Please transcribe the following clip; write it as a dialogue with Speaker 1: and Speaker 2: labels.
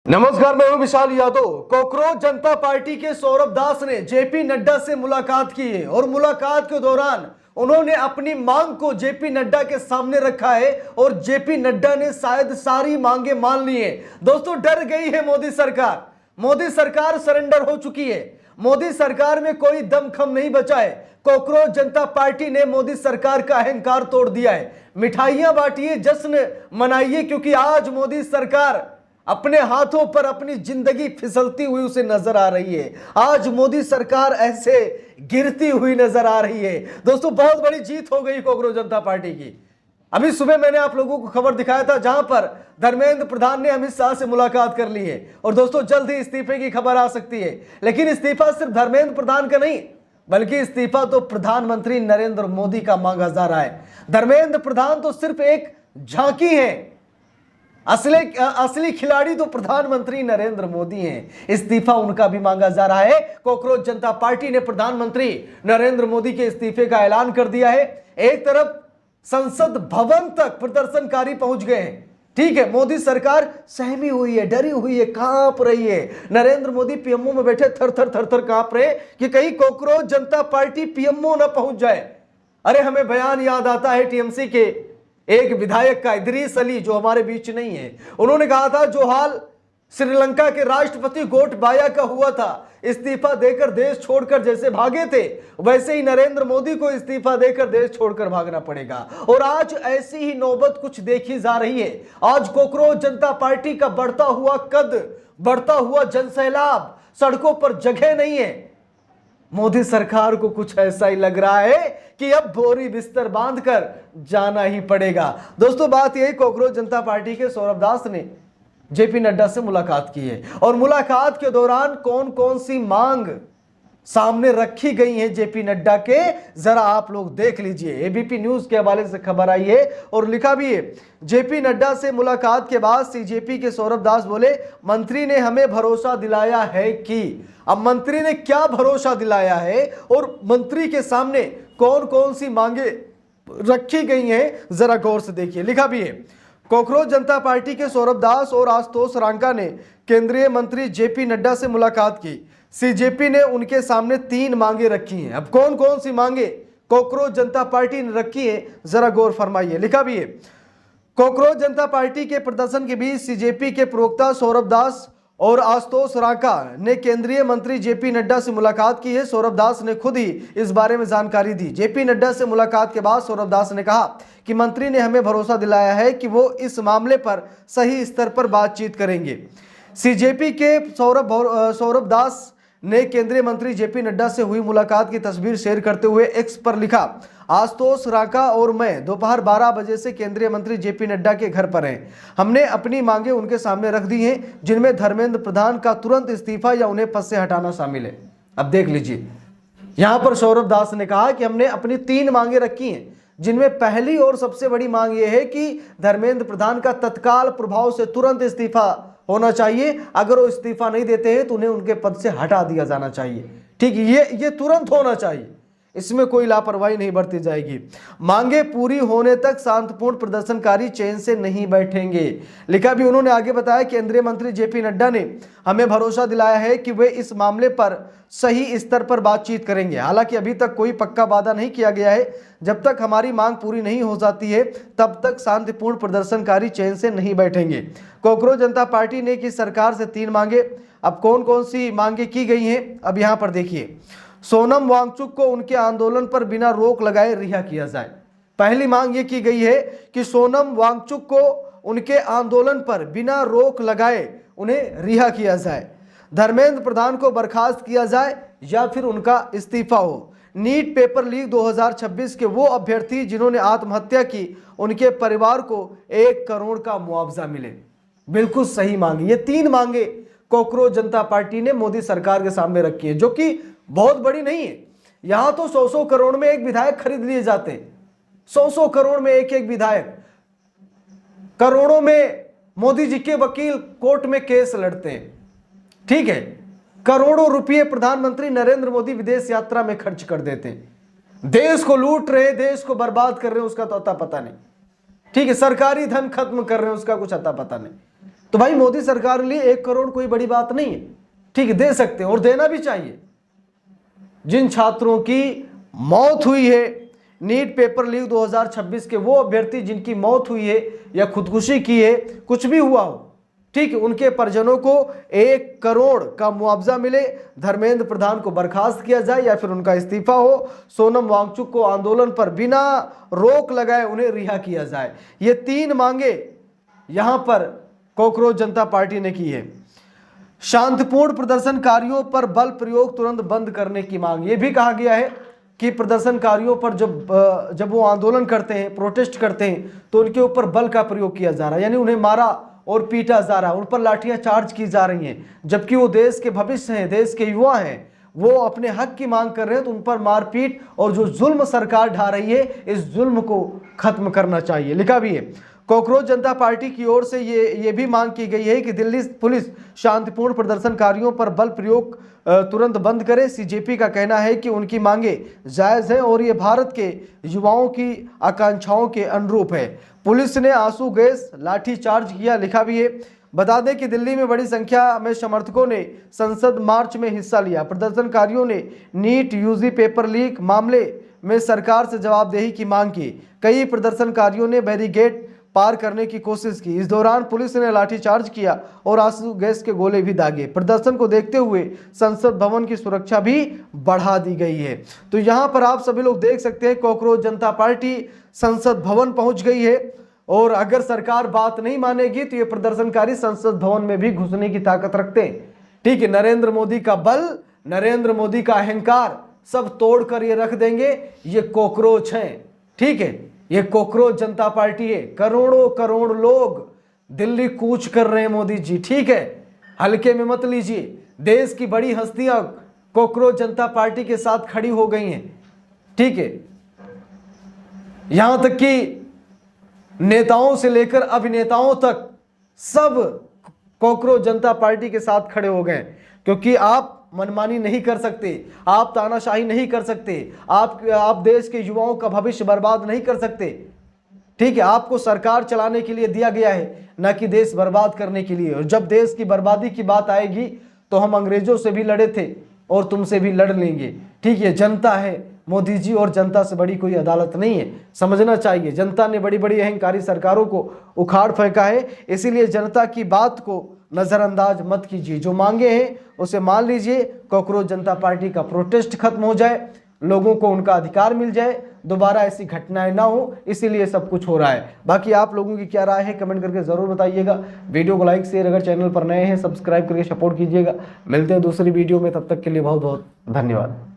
Speaker 1: नमस्कार, मैं हूं विशाल यादव। कॉकरोच जनता पार्टी के सौरभ दास ने जेपी नड्डा से मुलाकात की है और मुलाकात के दौरान उन्होंने अपनी मांग को जेपी नड्डा के सामने रखा है और जेपी नड्डा ने शायद सारी मांगे मान ली है। दोस्तों, डर गई है मोदी सरकार। मोदी सरकार सरेंडर हो चुकी है। मोदी सरकार में कोई दमखम नहीं बचा है। कॉकरोच जनता पार्टी ने मोदी सरकार का अहंकार तोड़ दिया है। मिठाइयां बांटिए, जश्न मनाइए, क्योंकि आज मोदी सरकार अपने हाथों पर अपनी जिंदगी फिसलती हुई उसे नजर आ रही है। आज मोदी सरकार ऐसे गिरती हुई नजर आ रही है। दोस्तों, बहुत बड़ी जीत हो गई कॉकरोच जनता पार्टी की। अभी सुबह मैंने आप लोगों को खबर दिखाया था जहां पर धर्मेंद्र प्रधान ने अमित शाह से मुलाकात कर ली है और दोस्तों जल्द ही इस्तीफे की खबर आ सकती है। लेकिन इस्तीफा सिर्फ धर्मेंद्र प्रधान का नहीं, बल्कि इस्तीफा तो प्रधानमंत्री नरेंद्र मोदी का मांगा जा रहा है। धर्मेंद्र प्रधान तो सिर्फ एक झांकी है, असली खिलाड़ी तो प्रधानमंत्री नरेंद्र मोदी हैं। इस्तीफा उनका भी मांगा जा रहा है। कॉकरोच जनता पार्टी ने प्रधानमंत्री नरेंद्र मोदी के इस्तीफे का ऐलान कर दिया है। एक तरफ संसद भवन तक प्रदर्शनकारी पहुंच गए हैं। ठीक है, मोदी सरकार सहमी हुई है, डरी हुई है, कांप रही है। नरेंद्र मोदी पीएमओ में बैठे थर थर थर थर कांप रहे कि कहीं कॉकरोच जनता पार्टी पीएमओ ना पहुंच जाए। अरे, हमें बयान याद आता है टीएमसी के एक विधायक का, इदरीस अली, जो हमारे बीच नहीं है। उन्होंने कहा था जो हाल श्रीलंका के राष्ट्रपति गोटबाया का हुआ था, इस्तीफा देकर देश छोड़कर जैसे भागे थे, वैसे ही नरेंद्र मोदी को इस्तीफा देकर देश छोड़कर भागना पड़ेगा। और आज ऐसी ही नौबत कुछ देखी जा रही है। आज कॉकरोच जनता पार्टी का बढ़ता हुआ कद, बढ़ता हुआ जनसैलाब, सड़कों पर जगह नहीं है। मोदी सरकार को कुछ ऐसा ही लग रहा है कि अब बोरी बिस्तर बांधकर जाना ही पड़ेगा। दोस्तों, बात यही, कॉकरोच जनता पार्टी के सौरभ दास ने जेपी नड्डा से मुलाकात की है और मुलाकात के दौरान कौन कौन सी मांग सामने रखी गई है जेपी नड्डा के, जरा आप लोग देख लीजिए। एबीपी न्यूज के हवाले से खबर आई है और लिखा भी है, जेपी नड्डा से मुलाकात के बाद सीजेपी के सौरभ दास बोले, मंत्री ने हमें भरोसा दिलाया है कि। अब मंत्री ने क्या भरोसा दिलाया है और मंत्री के सामने कौन कौन सी मांगे रखी गई हैं, जरा गौर से देखिए। लिखा भी है, कॉकरोच जनता पार्टी के सौरभ दास और आशुतोष रांका ने केंद्रीय मंत्री जेपी नड्डा से मुलाकात की। सीजेपी ने उनके सामने 3 मांगे रखी हैं। अब कौन कौन सी मांगे कॉकरोच जनता पार्टी ने रखी है, जरा गौर फरमाइए। लिखा भी है, कॉकरोच जनता पार्टी के प्रदर्शन के बीच सीजेपी के प्रवक्ता सौरभ दास और आशुतोष रांका ने केंद्रीय मंत्री जेपी नड्डा से मुलाकात की है। सौरभ दास ने खुद ही इस बारे में जानकारी दी। जेपी नड्डा से मुलाकात के बाद सौरभ दास ने कहा कि मंत्री ने हमें भरोसा दिलाया है कि वो इस मामले पर सही स्तर पर बातचीत करेंगे। सीजेपी के सौरभ दास ने केंद्रीय मंत्री जेपी नड्डा से हुई मुलाकात की तस्वीर शेयर करते हुए एक्स पर लिखा, आशुतोष रांका और मैं दोपहर 12 बजे से केंद्रीय मंत्री जेपी नड्डा के घर पर हैं। हमने अपनी मांगे उनके सामने रख दी हैं, जिनमें धर्मेंद्र प्रधान का तुरंत इस्तीफा या उन्हें पद से हटाना शामिल है। अब देख लीजिए, यहां पर सौरभ दास ने कहा कि हमने अपनी 3 मांगे रखी हैं, जिनमें पहली और सबसे बड़ी मांग यह है कि धर्मेंद्र प्रधान का तत्काल प्रभाव से तुरंत इस्तीफा होना चाहिए। अगर वो इस्तीफा नहीं देते हैं तो उन्हें उनके पद से हटा दिया जाना चाहिए। ठीक है, ये तुरंत होना चाहिए, इसमें कोई लापरवाही नहीं बरती जाएगी। मांगे पूरी होने तक शांतिपूर्ण प्रदर्शनकारी चैन से नहीं बैठेंगे। लिखा भी, उन्होंने आगे बताया, केंद्रीय मंत्री जेपी नड्डा ने हमें भरोसा दिलाया है कि वे इस मामले पर सही स्तर पर बातचीत करेंगे। हालांकि अभी तक कोई पक्का वादा नहीं किया गया है। जब तक हमारी मांग पूरी नहीं हो जाती है तब तक शांतिपूर्ण प्रदर्शनकारी चैन से नहीं बैठेंगे। कॉकरोच जनता पार्टी ने की सरकार से 3 मांगे। अब कौन कौन सी मांगे की गई हैं, अब यहाँ पर देखिए। सोनम वांगचुक को उनके आंदोलन पर बिना रोक लगाए रिहा किया जाए। पहली मांग ये की गई है कि सोनम वांगचुक को उनके आंदोलन पर बिना रोक लगाए उन्हें रिहा किया जाए। धर्मेंद्र प्रधान को बर्खास्त किया जाए या फिर उनका इस्तीफा हो। नीट पेपर लीक 2026 के वो अभ्यर्थी जिन्होंने आत्महत्या की, उनके परिवार को 1 करोड़ का मुआवजा मिले। बिल्कुल सही मांगी। ये 3 मांगे कॉकरोच जनता पार्टी ने मोदी सरकार के सामने रखी है, जो कि बहुत बड़ी नहीं है। यहां तो 100-100 करोड़ में एक विधायक खरीद लिए जाते हैं। 100-100 करोड़ में एक विधायक, करोड़ों में मोदी जी के वकील कोर्ट में केस लड़ते हैं। ठीक है, करोड़ों रुपए प्रधानमंत्री नरेंद्र मोदी विदेश यात्रा में खर्च कर देते हैं। देश को लूट रहे, देश को बर्बाद कर रहे हैं, उसका तो अता पता नहीं। ठीक है, सरकारी धन खत्म कर रहे हैं, उसका कुछ अता पता नहीं। तो भाई मोदी सरकार के लिए 1 करोड़ कोई बड़ी बात नहीं है, ठीक है, दे सकते हैं और देना भी चाहिए। जिन छात्रों की मौत हुई है नीट पेपर लीक 2026 के, वो अभ्यर्थी जिनकी मौत हुई है या खुदकुशी की है, कुछ भी हुआ हो, ठीक है, उनके परिजनों को 1 करोड़ का मुआवजा मिले, धर्मेंद्र प्रधान को बर्खास्त किया जाए या फिर उनका इस्तीफा हो, सोनम वांगचुक को आंदोलन पर बिना रोक लगाए उन्हें रिहा किया जाए। ये 3 मांगे यहां पर कॉकरोच जनता पार्टी ने की है। शांतिपूर्ण प्रदर्शनकारियों पर बल प्रयोग तुरंत बंद करने की मांग। ये भी कहा गया है कि प्रदर्शनकारियों पर जब वो आंदोलन करते हैं, प्रोटेस्ट करते हैं, तो उनके ऊपर बल का प्रयोग किया जा रहा है, यानी उन्हें मारा और पीटा जा रहा है, उन पर लाठियां चार्ज की जा रही हैं, जबकि वो देश के भविष्य हैं, देश के युवा हैं, वो अपने हक की मांग कर रहे हैं, तो उन पर मारपीट और जो जुल्म सरकार ढा रही है, इस जुल्म को खत्म करना चाहिए। लिखा भी है कॉकरोच जनता पार्टी की ओर से ये भी मांग की गई है कि दिल्ली पुलिस शांतिपूर्ण प्रदर्शनकारियों पर बल प्रयोग तुरंत बंद करे। सीजेपी का कहना है कि उनकी मांगे जायज है और ये भारत के युवाओं की आकांक्षाओं के अनुरूप है। पुलिस ने आंसू गैस लाठी चार्ज किया। लिखा भी है, बता दें कि दिल्ली में बड़ी संख्या में समर्थकों ने संसद मार्च में हिस्सा लिया। प्रदर्शनकारियों ने नीट यूजी पेपर लीक मामले में सरकार से जवाबदेही की मांग की। कई प्रदर्शनकारियों ने बैरिकेड पार करने की कोशिश की। इस दौरान पुलिस ने लाठीचार्ज किया और आंसू गैस के गोले भी दागे। प्रदर्शन को देखते हुए संसद भवन की सुरक्षा भी बढ़ा दी गई है। तो यहां पर आप सभी लोग देख सकते हैं कॉकरोच जनता पार्टी संसद भवन पहुंच गई है और अगर सरकार बात नहीं मानेगी तो ये प्रदर्शनकारी संसद भवन में भी घुसने की ताकत रखते हैं। ठीक है, नरेंद्र मोदी का बल, नरेंद्र मोदी का अहंकार सब तोड़कर ये रख देंगे। ये कॉकरोच हैं, ठीक है, ये कॉकरोच जनता पार्टी है। करोड़ों करोड़ लोग दिल्ली कूच कर रहे हैं मोदी जी, ठीक है, हल्के में मत लीजिए। देश की बड़ी हस्तियां कॉकरोच जनता पार्टी के साथ खड़ी हो गई हैं, ठीक है, यहां तक कि नेताओं से लेकर अभिनेताओं तक सब कॉकरोच जनता पार्टी के साथ खड़े हो गए, क्योंकि आप मनमानी नहीं कर सकते, आप तानाशाही नहीं कर सकते, आप देश के युवाओं का भविष्य बर्बाद नहीं कर सकते, ठीक है। आपको सरकार चलाने के लिए दिया गया है, ना कि देश बर्बाद करने के लिए। और जब देश की बर्बादी की बात आएगी तो हम अंग्रेजों से भी लड़े थे और तुमसे भी लड़ लेंगे, ठीक है। जनता है मोदी जी, और जनता से बड़ी कोई अदालत नहीं है, समझना चाहिए। जनता ने बड़ी बड़ी अहंकारी सरकारों को उखाड़ फेंका है, इसीलिए जनता की बात को नजरअंदाज मत कीजिए। जो मांगे हैं उसे मान लीजिए। कॉकरोच जनता पार्टी का प्रोटेस्ट खत्म हो जाए, लोगों को उनका अधिकार मिल जाए, दोबारा ऐसी घटनाएं ना हो, इसीलिए सब कुछ हो रहा है। बाकी आप लोगों की क्या राय है कमेंट करके जरूर बताइएगा। वीडियो को लाइक शेयर, अगर चैनल पर नए हैं सब्सक्राइब करके सपोर्ट कीजिएगा। मिलते हैं दूसरी वीडियो में, तब तक के लिए बहुत बहुत धन्यवाद।